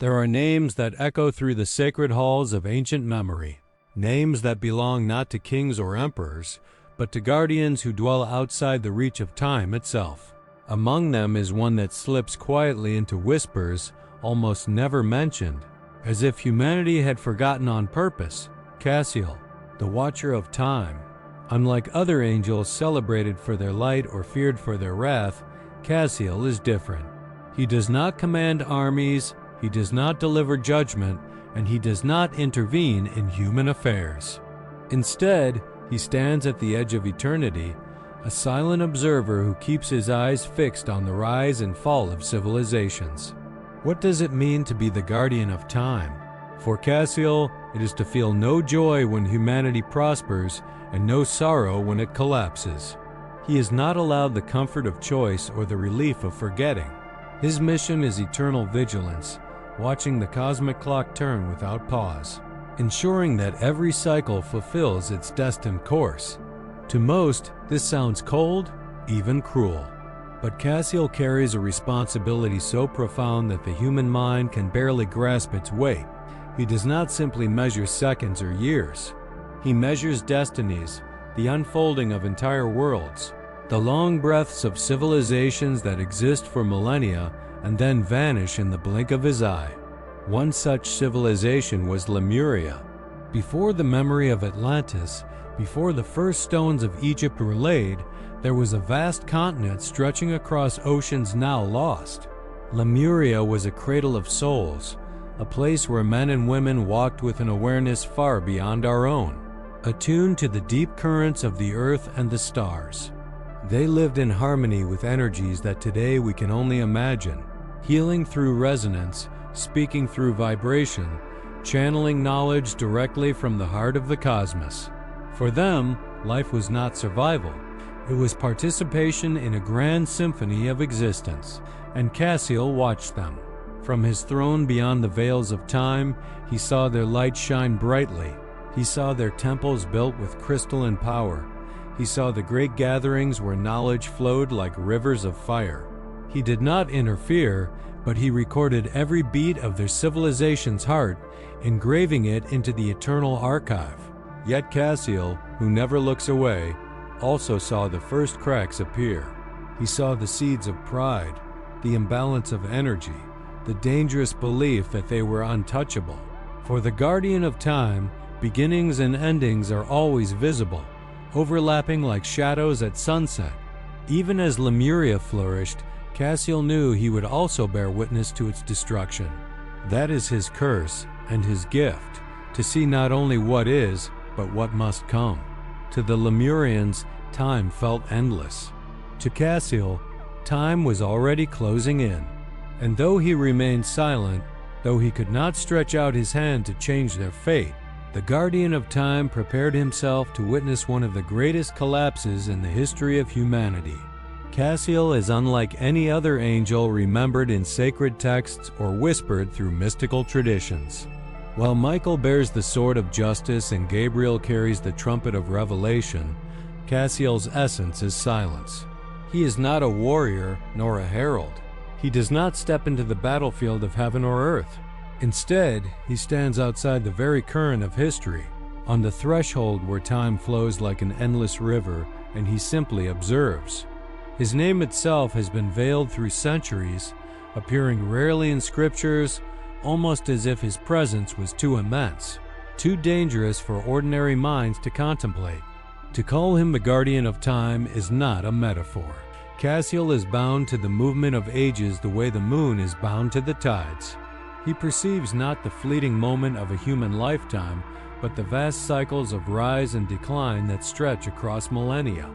There are names that echo through the sacred halls of ancient memory, names that belong not to kings or emperors, but to guardians who dwell outside the reach of time itself. Among them is one that slips quietly into whispers, almost never mentioned, as if humanity had forgotten on purpose. Cassiel, the Watcher of Time. Unlike other angels celebrated for their light or feared for their wrath, Cassiel is different. He does not command armies, he does not deliver judgment, and he does not intervene in human affairs. Instead, he stands at the edge of eternity, a silent observer who keeps his eyes fixed on the rise and fall of civilizations. What does it mean to be the guardian of time? For Cassiel, it is to feel no joy when humanity prospers and no sorrow when it collapses. He is not allowed the comfort of choice or the relief of forgetting. His mission is eternal vigilance, watching the cosmic clock turn without pause, ensuring that every cycle fulfills its destined course. To most, this sounds cold, even cruel. But Cassiel carries a responsibility so profound that the human mind can barely grasp its weight. He does not simply measure seconds or years. He measures destinies, the unfolding of entire worlds, the long breaths of civilizations that exist for millennia and then vanish in the blink of his eye. One such civilization was Lemuria. Before the memory of Atlantis, before the first stones of Egypt were laid, there was a vast continent stretching across oceans now lost. Lemuria was a cradle of souls, a place where men and women walked with an awareness far beyond our own, attuned to the deep currents of the earth and the stars. They lived in harmony with energies that today we can only imagine, healing through resonance, speaking through vibration, channeling knowledge directly from the heart of the cosmos. For them, life was not survival. It was participation in a grand symphony of existence, and Cassiel watched them. From his throne beyond the veils of time, he saw their light shine brightly. He saw their temples built with crystalline power. He saw the great gatherings where knowledge flowed like rivers of fire. He did not interfere, but he recorded every beat of their civilization's heart, engraving it into the eternal archive. Yet Cassiel, who never looks away, also saw the first cracks appear. He saw the seeds of pride, the imbalance of energy, the dangerous belief that they were untouchable. For the guardian of time, beginnings and endings are always visible, overlapping like shadows at sunset. Even as Lemuria flourished, Cassiel knew he would also bear witness to its destruction. That is his curse and his gift, to see not only what is, but what must come. To the Lemurians, time felt endless. To Cassiel, time was already closing in. And though he remained silent, though he could not stretch out his hand to change their fate, the guardian of time prepared himself to witness one of the greatest collapses in the history of humanity. Cassiel is unlike any other angel remembered in sacred texts or whispered through mystical traditions. While Michael bears the sword of justice and Gabriel carries the trumpet of revelation, Cassiel's essence is silence. He is not a warrior nor a herald. He does not step into the battlefield of heaven or earth. Instead, he stands outside the very current of history, on the threshold where time flows like an endless river, and he simply observes. His name itself has been veiled through centuries, appearing rarely in scriptures, almost as if his presence was too immense, too dangerous for ordinary minds to contemplate. To call him the guardian of time is not a metaphor. Cassiel is bound to the movement of ages the way the moon is bound to the tides. He perceives not the fleeting moment of a human lifetime, but the vast cycles of rise and decline that stretch across millennia.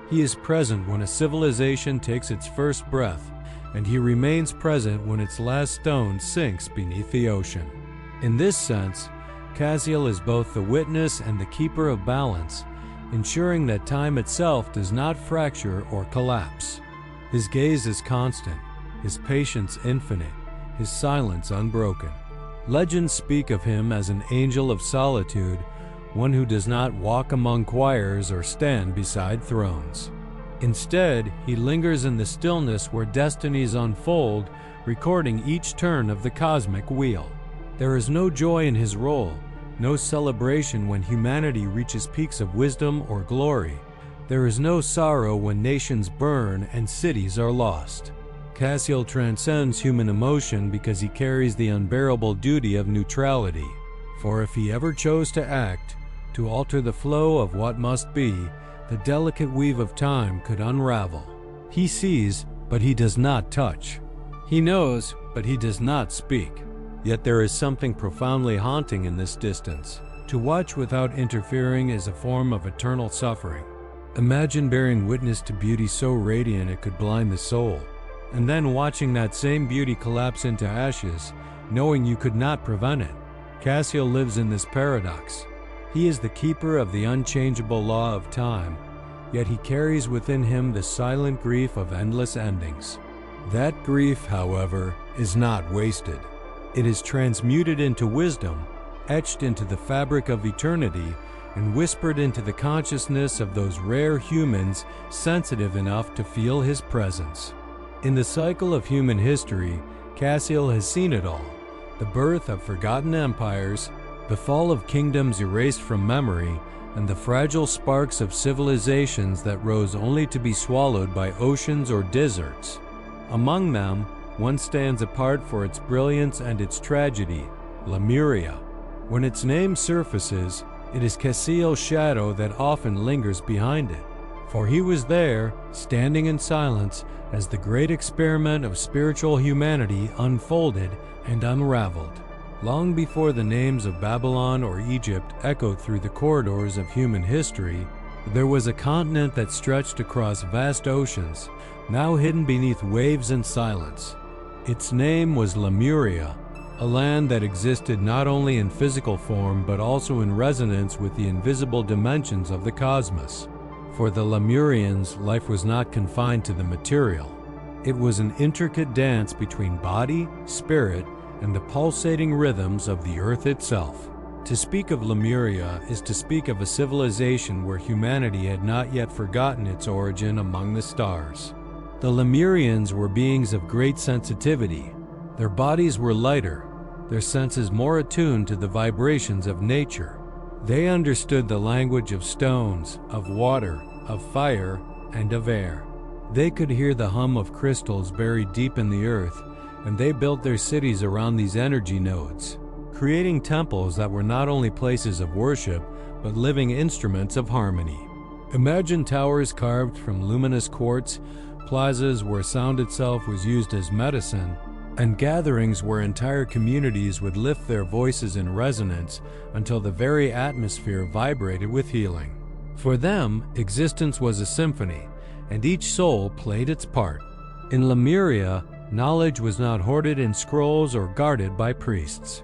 He is present when a civilization takes its first breath, and he remains present when its last stone sinks beneath the ocean. In this sense, Cassiel is both the witness and the keeper of balance, ensuring that time itself does not fracture or collapse. His gaze is constant, his patience infinite, his silence unbroken. Legends speak of him as an angel of solitude, one who does not walk among choirs or stand beside thrones. Instead, he lingers in the stillness where destinies unfold, recording each turn of the cosmic wheel. There is no joy in his role, no celebration when humanity reaches peaks of wisdom or glory. There is no sorrow when nations burn and cities are lost. Cassiel transcends human emotion because he carries the unbearable duty of neutrality. For if he ever chose to act, to alter the flow of what must be, the delicate weave of time could unravel. He sees, but he does not touch. He knows, but he does not speak. Yet there is something profoundly haunting in this distance. To watch without interfering is a form of eternal suffering. Imagine bearing witness to beauty so radiant it could blind the soul, and then watching that same beauty collapse into ashes, knowing you could not prevent it. Cassiel lives in this paradox. He is the keeper of the unchangeable law of time, yet he carries within him the silent grief of endless endings. That grief, however, is not wasted. It is transmuted into wisdom, etched into the fabric of eternity, and whispered into the consciousness of those rare humans sensitive enough to feel his presence. In the cycle of human history, Cassiel has seen it all: the birth of forgotten empires, the fall of kingdoms erased from memory, and the fragile sparks of civilizations that rose only to be swallowed by oceans or deserts. Among them, one stands apart for its brilliance and its tragedy: Lemuria. When its name surfaces, it is Cassiel's shadow that often lingers behind it. For he was there, standing in silence, as the great experiment of spiritual humanity unfolded and unraveled. Long before the names of Babylon or Egypt echoed through the corridors of human history, there was a continent that stretched across vast oceans, now hidden beneath waves and silence. Its name was Lemuria, a land that existed not only in physical form but also in resonance with the invisible dimensions of the cosmos. For the Lemurians, life was not confined to the material. It was an intricate dance between body, spirit, and the pulsating rhythms of the earth itself. To speak of Lemuria is to speak of a civilization where humanity had not yet forgotten its origin among the stars. The Lemurians were beings of great sensitivity. Their bodies were lighter, their senses more attuned to the vibrations of nature. They understood the language of stones, of water, of fire, and of air. They could hear the hum of crystals buried deep in the earth, and they built their cities around these energy nodes, creating temples that were not only places of worship, but living instruments of harmony. Imagine towers carved from luminous quartz, plazas where sound itself was used as medicine, and gatherings where entire communities would lift their voices in resonance until the very atmosphere vibrated with healing. For them, existence was a symphony, and each soul played its part. In Lemuria, knowledge was not hoarded in scrolls or guarded by priests.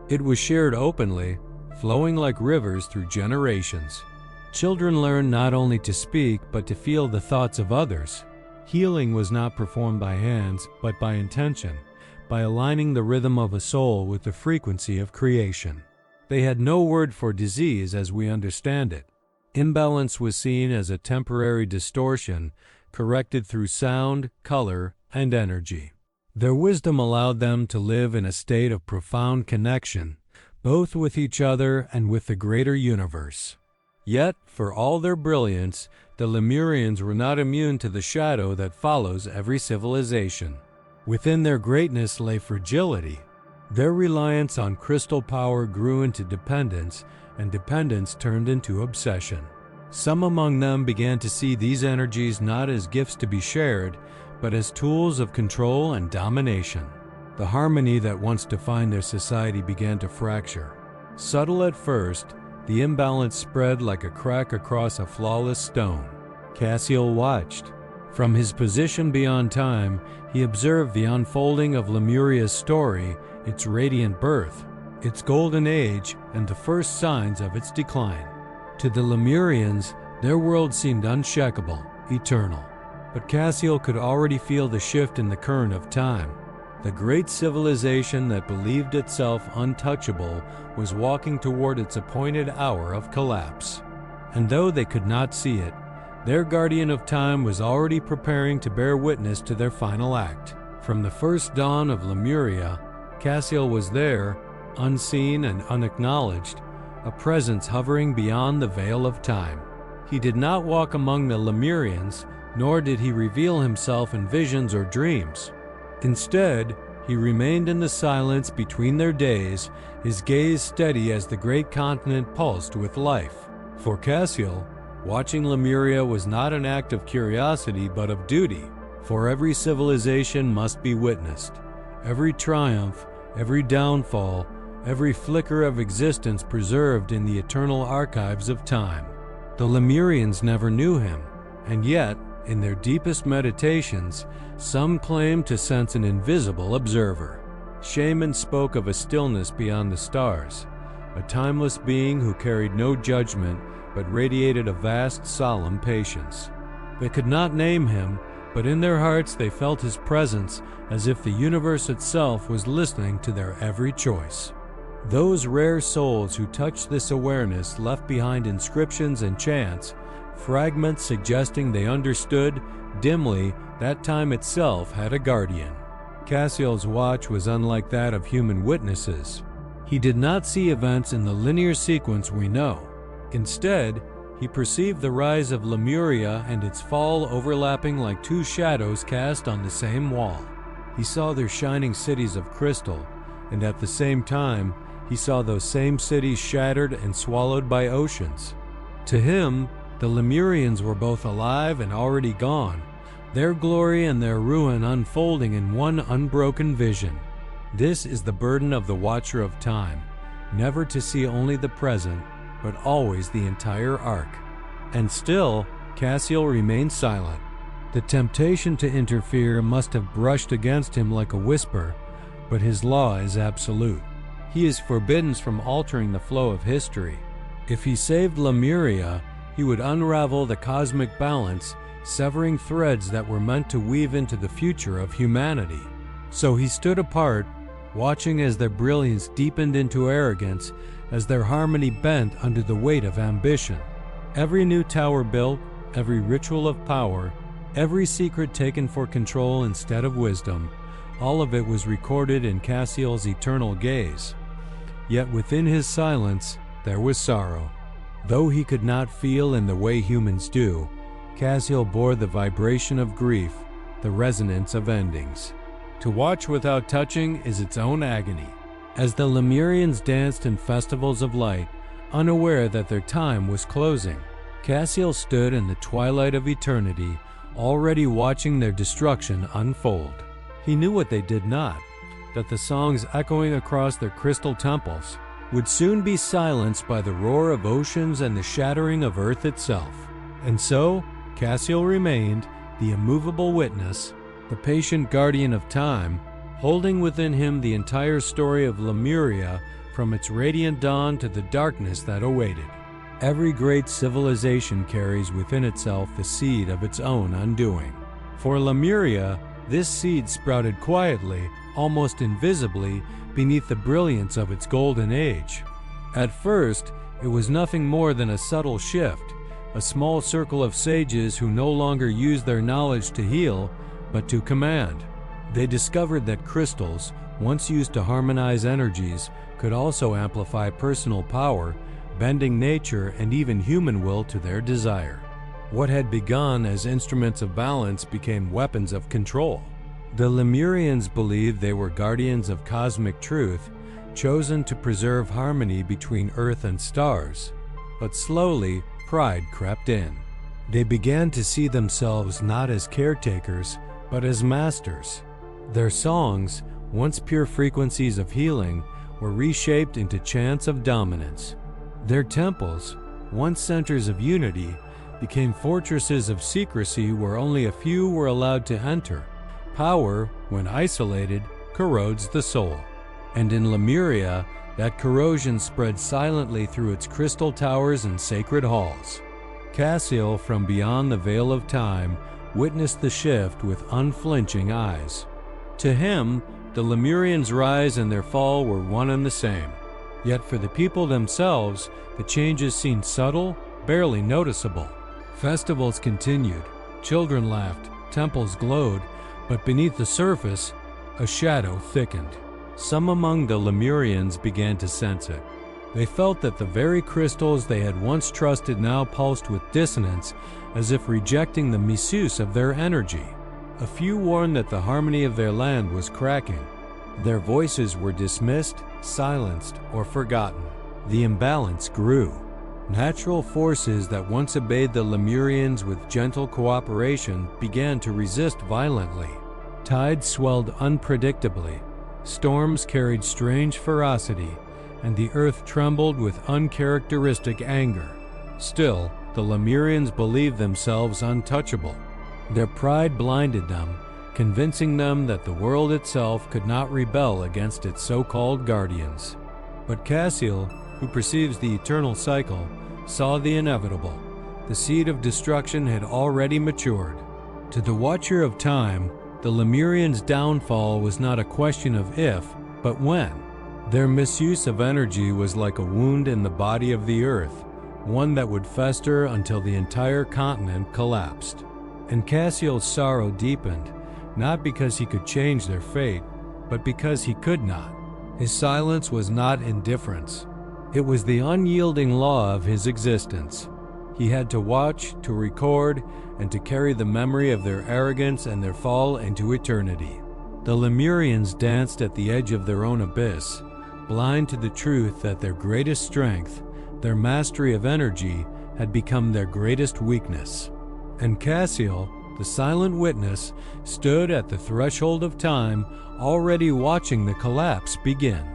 It was shared openly, flowing like rivers through generations. Children learned not only to speak, but to feel the thoughts of others. Healing was not performed by hands, but by intention, by aligning the rhythm of a soul with the frequency of creation. They had no word for disease as we understand it. Imbalance was seen as a temporary distortion, corrected through sound, color, and energy. Their wisdom allowed them to live in a state of profound connection, both with each other and with the greater universe. Yet, for all their brilliance, the Lemurians were not immune to the shadow that follows every civilization. Within their greatness lay fragility. Their reliance on crystal power grew into dependence, and dependence turned into obsession. Some among them began to see these energies not as gifts to be shared, but as tools of control and domination. The harmony that once defined their society began to fracture. Subtle at first, the imbalance spread like a crack across a flawless stone. Cassiel watched. From his position beyond time, he observed the unfolding of Lemuria's story, its radiant birth, its golden age, and the first signs of its decline. To the Lemurians, their world seemed unshakable, eternal. But Cassiel could already feel the shift in the current of time. The great civilization that believed itself untouchable was walking toward its appointed hour of collapse. And though they could not see it, their guardian of time was already preparing to bear witness to their final act. From the first dawn of Lemuria, Cassiel was there, unseen and unacknowledged, a presence hovering beyond the veil of time. He did not walk among the Lemurians, nor did he reveal himself in visions or dreams. Instead, he remained in the silence between their days, his gaze steady as the great continent pulsed with life. For Cassiel, watching Lemuria was not an act of curiosity but of duty, for every civilization must be witnessed, every triumph, every downfall, every flicker of existence preserved in the eternal archives of time. The Lemurians never knew him, and yet, in their deepest meditations, some claimed to sense an invisible observer. Shamans spoke of a stillness beyond the stars, a timeless being who carried no judgment but radiated a vast, solemn patience. They could not name him, but in their hearts they felt his presence as if the universe itself was listening to their every choice. Those rare souls who touched this awareness left behind inscriptions and chants, fragments suggesting they understood, dimly, that time itself had a guardian. Cassiel's watch was unlike that of human witnesses. He did not see events in the linear sequence we know. Instead, he perceived the rise of Lemuria and its fall overlapping like two shadows cast on the same wall. He saw their shining cities of crystal, and at the same time, he saw those same cities shattered and swallowed by oceans. To him, the Lemurians were both alive and already gone, their glory and their ruin unfolding in one unbroken vision. This is the burden of the Watcher of Time, never to see only the present, but always the entire arc. And still, Cassiel remained silent. The temptation to interfere must have brushed against him like a whisper, but his law is absolute. He is forbidden from altering the flow of history. If he saved Lemuria, he would unravel the cosmic balance, severing threads that were meant to weave into the future of humanity. So he stood apart, watching as their brilliance deepened into arrogance, as their harmony bent under the weight of ambition. Every new tower built, every ritual of power, every secret taken for control instead of wisdom, all of it was recorded in Cassiel's eternal gaze. Yet within his silence, there was sorrow. Though he could not feel in the way humans do, Cassiel bore the vibration of grief, the resonance of endings. To watch without touching is its own agony. As the Lemurians danced in festivals of light, unaware that their time was closing, Cassiel stood in the twilight of eternity, already watching their destruction unfold. He knew what they did not, that the songs echoing across their crystal temples would soon be silenced by the roar of oceans and the shattering of earth itself. And so, Cassiel remained, the immovable witness, the patient guardian of time, holding within him the entire story of Lemuria from its radiant dawn to the darkness that awaited. Every great civilization carries within itself the seed of its own undoing. For Lemuria, this seed sprouted quietly, almost invisibly, beneath the brilliance of its golden age. At first, it was nothing more than a subtle shift, a small circle of sages who no longer used their knowledge to heal, but to command. They discovered that crystals, once used to harmonize energies, could also amplify personal power, bending nature and even human will to their desire. What had begun as instruments of balance became weapons of control. The Lemurians believed they were guardians of cosmic truth, chosen to preserve harmony between earth and stars. But slowly, pride crept in. They began to see themselves not as caretakers, but as masters. Their songs, once pure frequencies of healing, were reshaped into chants of dominance. Their temples, once centers of unity, became fortresses of secrecy where only a few were allowed to enter. Power, when isolated, corrodes the soul. And in Lemuria, that corrosion spread silently through its crystal towers and sacred halls. Cassiel, from beyond the veil of time, witnessed the shift with unflinching eyes. To him, the Lemurians' rise and their fall were one and the same. Yet for the people themselves, the changes seemed subtle, barely noticeable. Festivals continued, children laughed, temples glowed, But beneath the surface, a shadow thickened. Some among the Lemurians began to sense it. They felt that the very crystals they had once trusted now pulsed with dissonance, as if rejecting the misuse of their energy. A few warned that the harmony of their land was cracking. Their voices were dismissed, silenced, or forgotten. The imbalance grew. Natural forces that once obeyed the Lemurians with gentle cooperation began to resist violently. Tides swelled unpredictably, storms carried strange ferocity, and the earth trembled with uncharacteristic anger. Still, the Lemurians believed themselves untouchable. Their pride blinded them, convincing them that the world itself could not rebel against its so-called guardians. But Cassiel, who perceives the eternal cycle, saw the inevitable. The seed of destruction had already matured. To the Watcher of Time, the Lemurians' downfall was not a question of if, but when. Their misuse of energy was like a wound in the body of the earth, one that would fester until the entire continent collapsed. And Cassiel's sorrow deepened, not because he could change their fate, but because he could not. His silence was not indifference. It was the unyielding law of his existence. He had to watch, to record, and to carry the memory of their arrogance and their fall into eternity. The Lemurians danced at the edge of their own abyss, blind to the truth that their greatest strength, their mastery of energy, had become their greatest weakness. And Cassiel, the silent witness, stood at the threshold of time, already watching the collapse begin.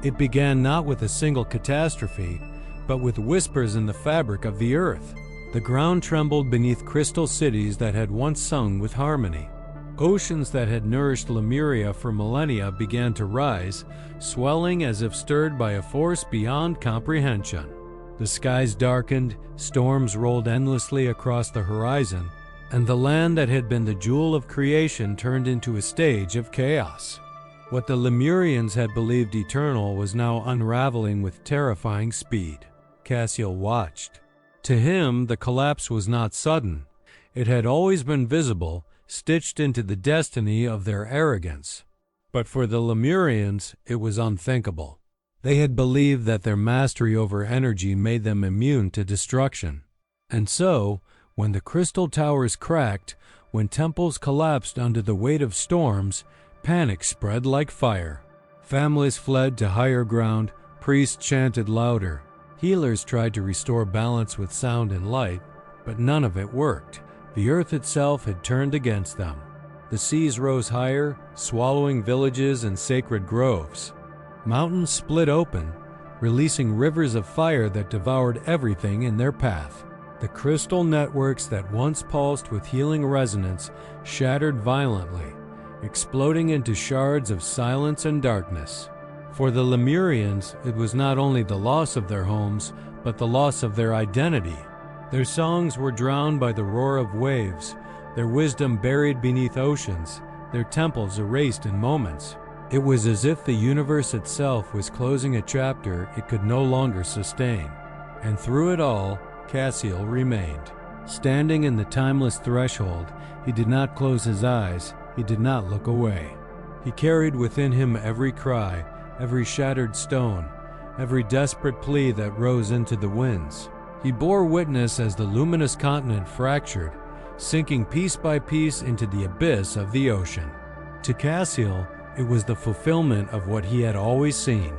It began not with a single catastrophe, but with whispers in the fabric of the earth. The ground trembled beneath crystal cities that had once sung with harmony. Oceans that had nourished Lemuria for millennia began to rise, swelling as if stirred by a force beyond comprehension. The skies darkened, storms rolled endlessly across the horizon, and the land that had been the jewel of creation turned into a stage of chaos. What the Lemurians had believed eternal was now unraveling with terrifying speed. Cassiel watched. To him, the collapse was not sudden. It had always been visible, stitched into the destiny of their arrogance. But for the Lemurians, it was unthinkable. They had believed that their mastery over energy made them immune to destruction. And so, when the crystal towers cracked, when temples collapsed under the weight of storms, panic spread like fire. Families fled to higher ground, priests chanted louder. Healers tried to restore balance with sound and light, but none of it worked. The earth itself had turned against them. The seas rose higher, swallowing villages and sacred groves. Mountains split open, releasing rivers of fire that devoured everything in their path. The crystal networks that once pulsed with healing resonance shattered violently, exploding into shards of silence and darkness. For the Lemurians, it was not only the loss of their homes, but the loss of their identity. Their songs were drowned by the roar of waves, their wisdom buried beneath oceans, their temples erased in moments. It was as if the universe itself was closing a chapter it could no longer sustain. And through it all, Cassiel remained. Standing in the timeless threshold, he did not close his eyes, he did not look away. He carried within him every cry, every shattered stone, every desperate plea that rose into the winds. He bore witness as the luminous continent fractured, sinking piece by piece into the abyss of the ocean. To Cassiel, it was the fulfillment of what he had always seen.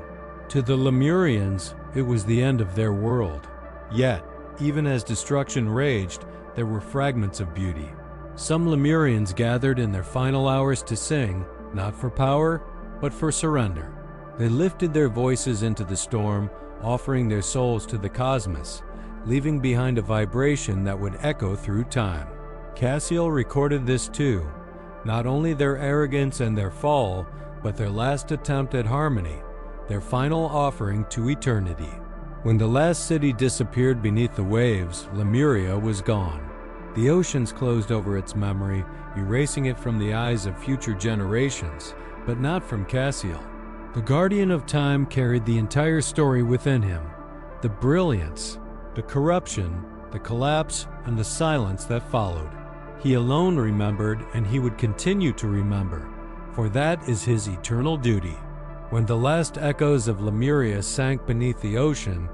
To the Lemurians, it was the end of their world. Yet, even as destruction raged, there were fragments of beauty. Some Lemurians gathered in their final hours to sing, not for power, but for surrender. They lifted their voices into the storm, offering their souls to the cosmos, leaving behind a vibration that would echo through time. Cassiel recorded this too, not only their arrogance and their fall, but their last attempt at harmony, their final offering to eternity. When the last city disappeared beneath the waves, Lemuria was gone. The oceans closed over its memory, erasing it from the eyes of future generations, but not from Cassiel. The Guardian of Time carried the entire story within him, the brilliance, the corruption, the collapse, and the silence that followed. He alone remembered, and he would continue to remember, for that is his eternal duty. When the last echoes of Lemuria sank beneath the ocean,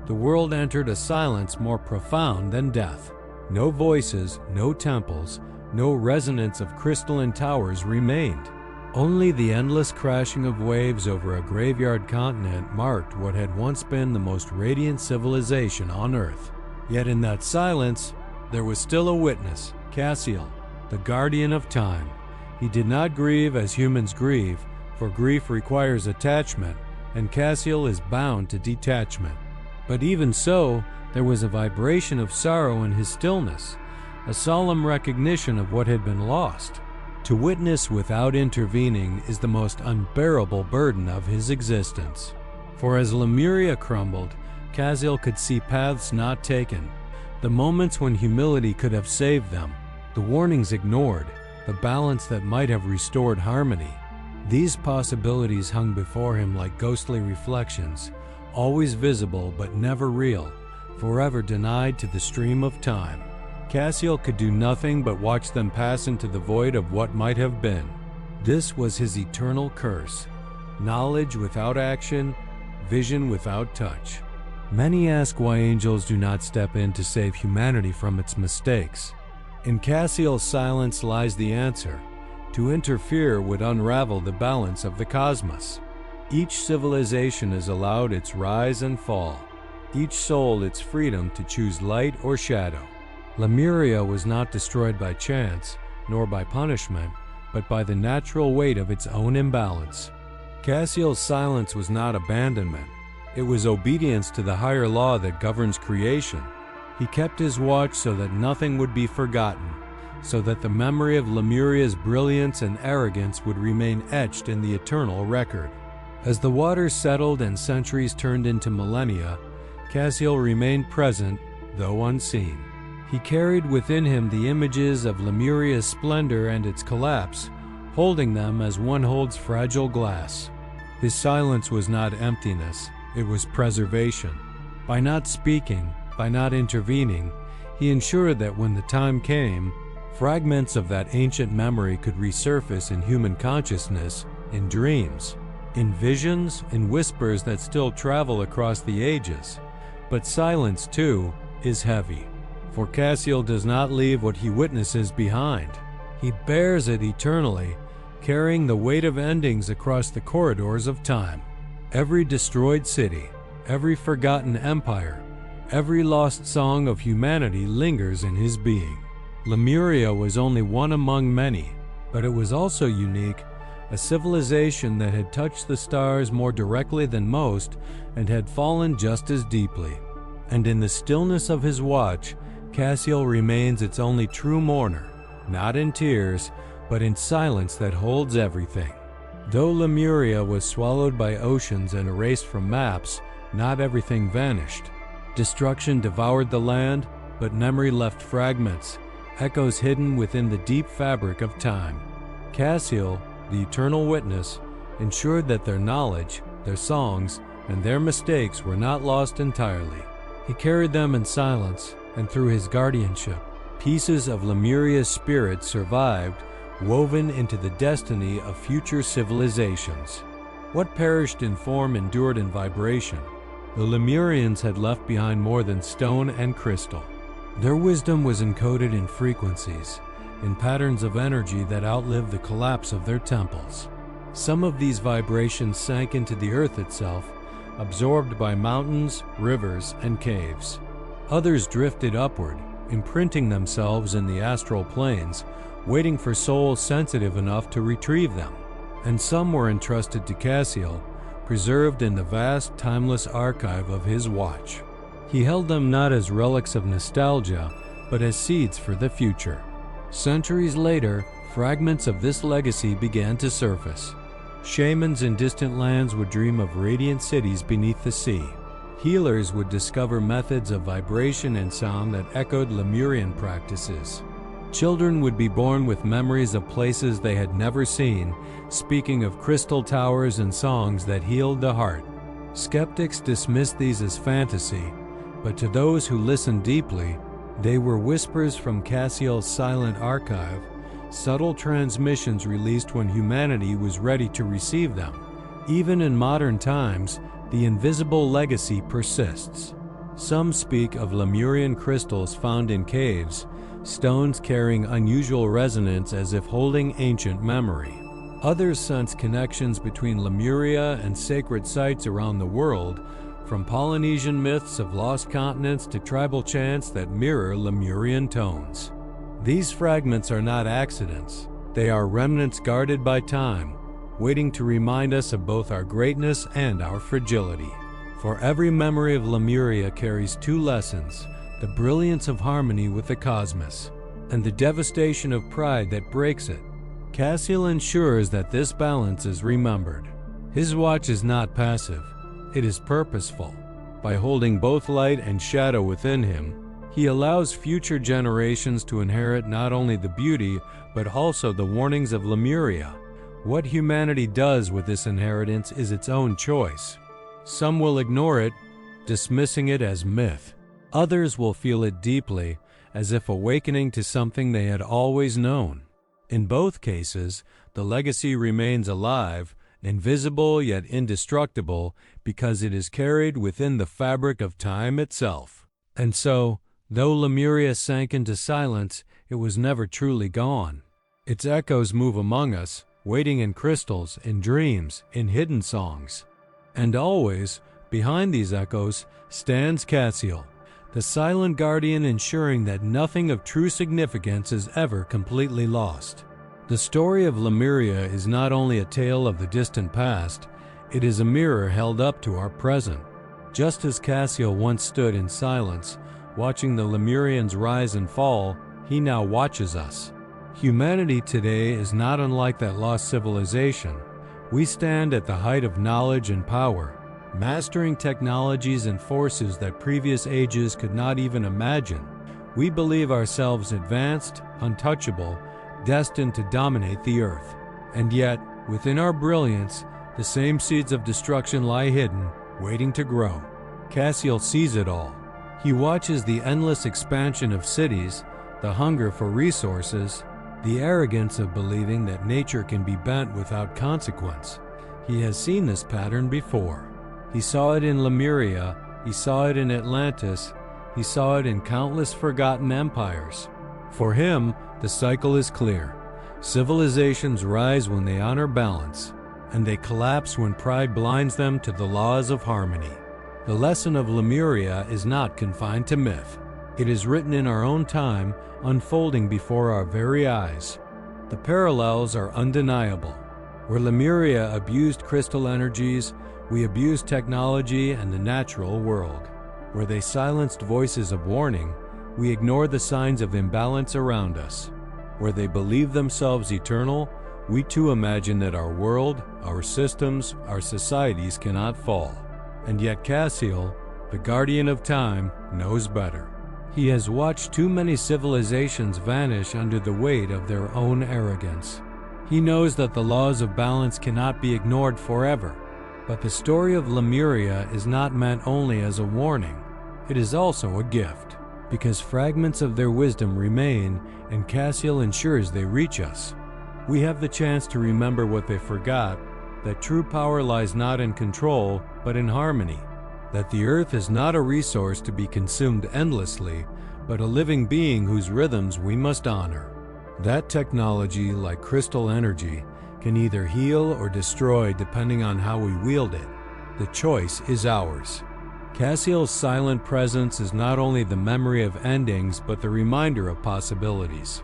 the world entered a silence more profound than death. No voices, no temples, no resonance of crystalline towers remained. Only the endless crashing of waves over a graveyard continent marked what had once been the most radiant civilization on Earth. Yet in that silence, there was still a witness, Cassiel, the guardian of time. He did not grieve as humans grieve, for grief requires attachment, and Cassiel is bound to detachment. But even so, there was a vibration of sorrow in his stillness, a solemn recognition of what had been lost. To witness without intervening is the most unbearable burden of his existence. For as Lemuria crumbled, Cassiel could see paths not taken, the moments when humility could have saved them, the warnings ignored, the balance that might have restored harmony. These possibilities hung before him like ghostly reflections, always visible but never real, forever denied to the stream of time. Cassiel could do nothing but watch them pass into the void of what might have been. This was his eternal curse: knowledge without action, vision without touch. Many ask why angels do not step in to save humanity from its mistakes. In Cassiel's silence lies the answer. To interfere would unravel the balance of the cosmos. Each civilization is allowed its rise and fall, each soul its freedom to choose light or shadow. Lemuria was not destroyed by chance, nor by punishment, but by the natural weight of its own imbalance. Cassiel's silence was not abandonment. It was obedience to the higher law that governs creation. He kept his watch so that nothing would be forgotten, so that the memory of Lemuria's brilliance and arrogance would remain etched in the eternal record. As the waters settled and centuries turned into millennia, Cassiel remained present, though unseen. He carried within him the images of Lemuria's splendor and its collapse, holding them as one holds fragile glass. His silence was not emptiness, it was preservation. By not speaking, by not intervening, he ensured that when the time came, fragments of that ancient memory could resurface in human consciousness, in dreams, in visions, in whispers that still travel across the ages. But silence, too, is heavy. For Cassiel does not leave what he witnesses behind. He bears it eternally, carrying the weight of endings across the corridors of time. Every destroyed city, every forgotten empire, every lost song of humanity lingers in his being. Lemuria was only one among many, but it was also unique, a civilization that had touched the stars more directly than most and had fallen just as deeply. And in the stillness of his watch, Cassiel remains its only true mourner, not in tears, but in silence that holds everything. Though Lemuria was swallowed by oceans and erased from maps, not everything vanished. Destruction devoured the land, but memory left fragments, echoes hidden within the deep fabric of time. Cassiel, the eternal witness, ensured that their knowledge, their songs, and their mistakes were not lost entirely. He carried them in silence, and through his guardianship, pieces of Lemuria's spirit survived, woven into the destiny of future civilizations. What perished in form endured in vibration. The Lemurians had left behind more than stone and crystal. Their wisdom was encoded in frequencies, in patterns of energy that outlived the collapse of their temples. Some of these vibrations sank into the earth itself, absorbed by mountains, rivers, and caves. Others drifted upward, imprinting themselves in the astral planes, waiting for souls sensitive enough to retrieve them. And some were entrusted to Cassiel, preserved in the vast, timeless archive of his watch. He held them not as relics of nostalgia, but as seeds for the future. Centuries later, fragments of this legacy began to surface. Shamans in distant lands would dream of radiant cities beneath the sea. Healers would discover methods of vibration and sound that echoed Lemurian practices. Children would be born with memories of places they had never seen, speaking of crystal towers and songs that healed the heart. Skeptics dismissed these as fantasy, but to those who listened deeply, They were whispers from Cassiel's silent archive, subtle transmissions released when humanity was ready to receive them. Even in modern times, the invisible legacy persists. Some speak of Lemurian crystals found in caves, stones carrying unusual resonance as if holding ancient memory. Others sense connections between Lemuria and sacred sites around the world, from Polynesian myths of lost continents to tribal chants that mirror Lemurian tones. These fragments are not accidents. They are remnants guarded by time, waiting to remind us of both our greatness and our fragility. For every memory of Lemuria carries two lessons: the brilliance of harmony with the cosmos, and the devastation of pride that breaks it. Cassiel ensures that this balance is remembered. His watch is not passive, it is purposeful. By holding both light and shadow within him, he allows future generations to inherit not only the beauty, but also the warnings of Lemuria. What humanity does with this inheritance is its own choice. Some will ignore it, dismissing it as myth. Others will feel it deeply, as if awakening to something they had always known. In both cases, the legacy remains alive, invisible yet indestructible, because it is carried within the fabric of time itself. And so, though Lemuria sank into silence, it was never truly gone. Its echoes move among us, waiting in crystals, in dreams, in hidden songs. And always, behind these echoes, stands Cassiel, the silent guardian ensuring that nothing of true significance is ever completely lost. The story of Lemuria is not only a tale of the distant past, it is a mirror held up to our present. Just as Cassiel once stood in silence, watching the Lemurians rise and fall, he now watches us. Humanity today is not unlike that lost civilization. We stand at the height of knowledge and power, mastering technologies and forces that previous ages could not even imagine. We believe ourselves advanced, untouchable, destined to dominate the earth. And yet, within our brilliance, the same seeds of destruction lie hidden, waiting to grow. Cassiel sees it all. He watches the endless expansion of cities, the hunger for resources, the arrogance of believing that nature can be bent without consequence. He has seen this pattern before. He saw it in Lemuria, he saw it in Atlantis, he saw it in countless forgotten empires. For him, the cycle is clear. Civilizations rise when they honor balance, and they collapse when pride blinds them to the laws of harmony. The lesson of Lemuria is not confined to myth. It is written in our own time, unfolding before our very eyes. The parallels are undeniable. Where Lemuria abused crystal energies, we abuse technology and the natural world. Where they silenced voices of warning, we ignore the signs of imbalance around us. Where they believe themselves eternal, we too imagine that our world, our systems, our societies cannot fall. And yet Cassiel, the guardian of time, knows better. He has watched too many civilizations vanish under the weight of their own arrogance. He knows that the laws of balance cannot be ignored forever. But the story of Lemuria is not meant only as a warning. It is also a gift, because fragments of their wisdom remain, and Cassiel ensures they reach us. We have the chance to remember what they forgot, that true power lies not in control, but in harmony. That the earth is not a resource to be consumed endlessly, but a living being whose rhythms we must honor. That technology, like crystal energy, can either heal or destroy depending on how we wield it. The choice is ours. Cassiel's silent presence is not only the memory of endings, but the reminder of possibilities.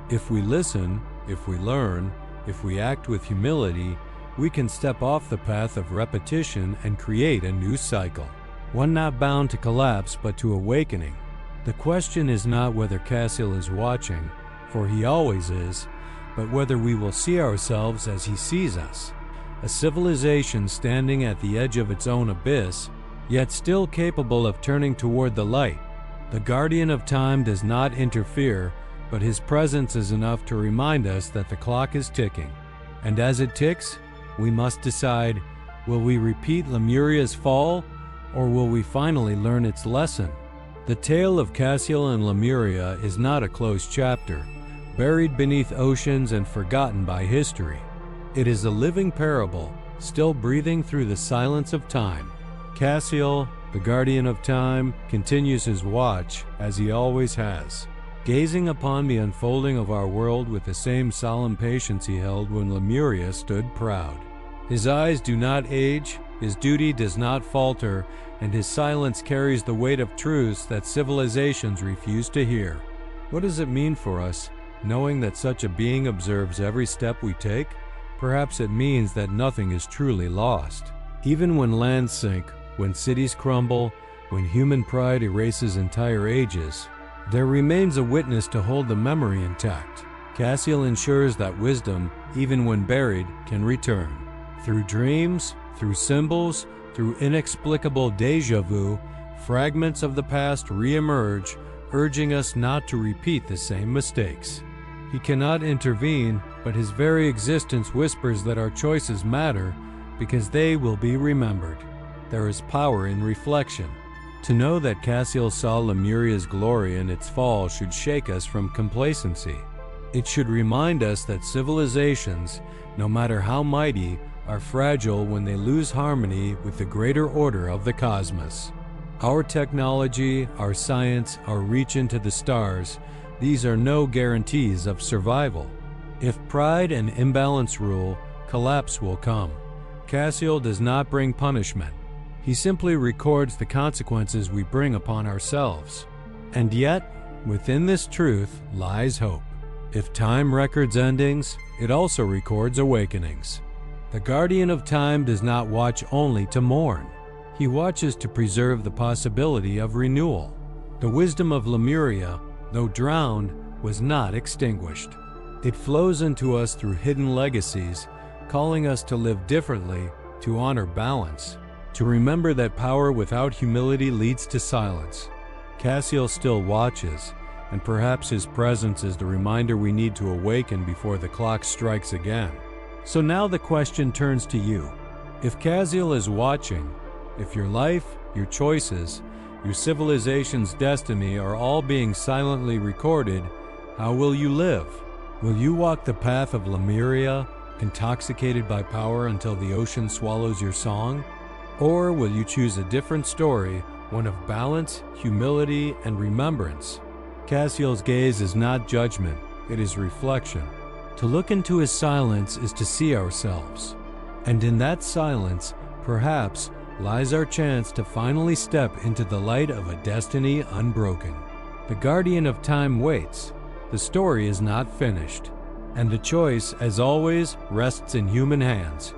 If we listen, if we learn, if we act with humility, we can step off the path of repetition and create a new cycle. One not bound to collapse, but to awakening. The question is not whether Cassiel is watching, for he always is, but whether we will see ourselves as he sees us. A civilization standing at the edge of its own abyss, yet still capable of turning toward the light. The guardian of time does not interfere, but his presence is enough to remind us that the clock is ticking. And as it ticks, we must decide, will we repeat Lemuria's fall, or will we finally learn its lesson? The tale of Cassiel and Lemuria is not a closed chapter, buried beneath oceans and forgotten by history. It is a living parable, still breathing through the silence of time. Cassiel, the guardian of time, continues his watch, as he always has, gazing upon the unfolding of our world with the same solemn patience he held when Lemuria stood proud. His eyes do not age, his duty does not falter, and his silence carries the weight of truths that civilizations refuse to hear. What does it mean for us, knowing that such a being observes every step we take? Perhaps it means that nothing is truly lost. Even when lands sink, when cities crumble, when human pride erases entire ages, there remains a witness to hold the memory intact. Cassiel ensures that wisdom, even when buried, can return. Through dreams, through symbols, through inexplicable déjà vu, fragments of the past re-emerge, urging us not to repeat the same mistakes. He cannot intervene, but his very existence whispers that our choices matter because they will be remembered. There is power in reflection. To know that Cassiel saw Lemuria's glory in its fall should shake us from complacency. It should remind us that civilizations, no matter how mighty, are fragile when they lose harmony with the greater order of the cosmos. Our technology, our science, our reach into the stars, these are no guarantees of survival. If pride and imbalance rule, collapse will come. Cassiel does not bring punishment. He simply records the consequences we bring upon ourselves. And yet, within this truth lies hope. If time records endings, it also records awakenings. The guardian of time does not watch only to mourn. He watches to preserve the possibility of renewal. The wisdom of Lemuria, though drowned, was not extinguished. It flows into us through hidden legacies, calling us to live differently, to honor balance, to remember that power without humility leads to silence. Cassiel still watches, and perhaps his presence is the reminder we need to awaken before the clock strikes again. So now the question turns to you. If Cassiel is watching, if your life, your choices, your civilization's destiny are all being silently recorded, how will you live? Will you walk the path of Lemuria, intoxicated by power until the ocean swallows your song? Or will you choose a different story, one of balance, humility, and remembrance? Cassiel's gaze is not judgment, it is reflection. To look into his silence is to see ourselves. And in that silence, perhaps, lies our chance to finally step into the light of a destiny unbroken. The guardian of time waits. The story is not finished. And the choice, as always, rests in human hands.